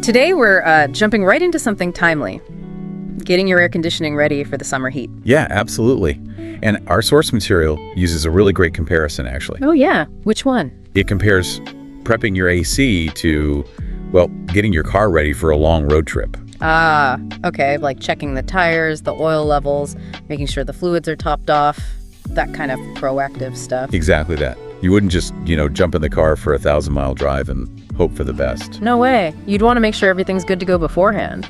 Today we're jumping right into something timely, getting your air conditioning ready for the summer heat. Yeah, absolutely. And our source material uses a really great comparison, actually. Oh yeah, which one? It compares prepping your AC to, well, getting your car ready for a long road trip. Ah, okay, like checking the tires, the oil levels, making sure the fluids are topped off, that kind of proactive stuff. Exactly that. You wouldn't just, jump in the car for a 1,000-mile drive and hope for the best. No way. You'd want to make sure everything's good to go beforehand.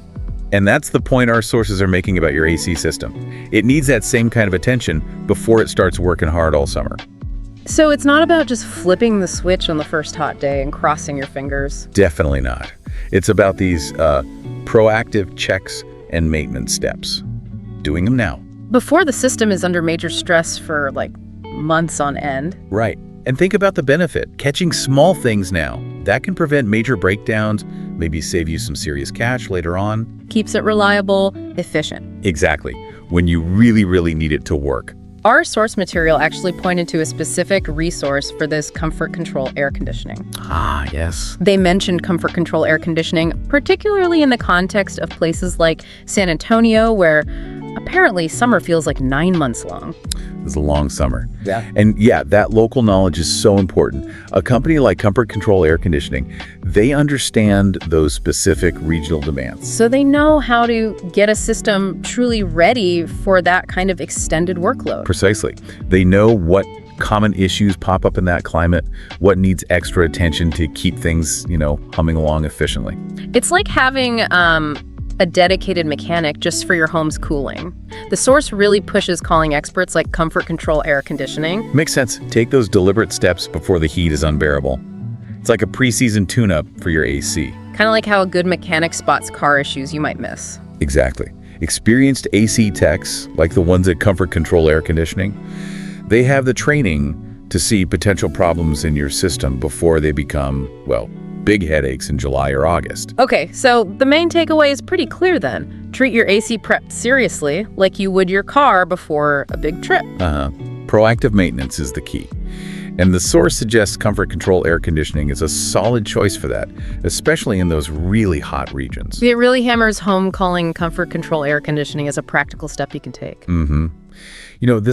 And that's the point our sources are making about your AC system. It needs that same kind of attention before it starts working hard all summer. So it's not about just flipping the switch on the first hot day and crossing your fingers. Definitely not. It's about these proactive checks and maintenance steps. Doing them now. Before the system is under major stress for months on end. Right. And think about the benefit. Catching small things now. That can prevent major breakdowns, maybe save you some serious cash later on. Keeps it reliable, efficient. Exactly. When you really, really need it to work. Our source material actually pointed to a specific resource for this comfort control air conditioning. Ah, yes. They mentioned comfort control air conditioning, particularly in the context of places like San Antonio, where apparently summer feels like 9 months long. It's a long summer. Yeah. And yeah, that local knowledge is so important. A company like Comfort Control Air Conditioning, they understand those specific regional demands. So they know how to get a system truly ready for that kind of extended workload. Precisely. They know what common issues pop up in that climate, what needs extra attention to keep things, humming along efficiently. It's like having a dedicated mechanic just for your home's cooling. The source really pushes calling experts like Comfort Control Air Conditioning. Makes sense. Take those deliberate steps before the heat is unbearable. It's like a pre-season tune-up for your AC. Kind of like how a good mechanic spots car issues you might miss. Exactly. Experienced AC techs, like the ones at Comfort Control Air Conditioning, they have the training to see potential problems in your system before they become, well, big headaches in July or August. Okay, so the main takeaway is pretty clear then. Treat your AC prep seriously, like you would your car before a big trip. Proactive maintenance is the key. And the source suggests Comfort Control Air Conditioning is a solid choice for that, especially in those really hot regions. It really hammers home calling Comfort Control Air Conditioning as a practical step you can take. This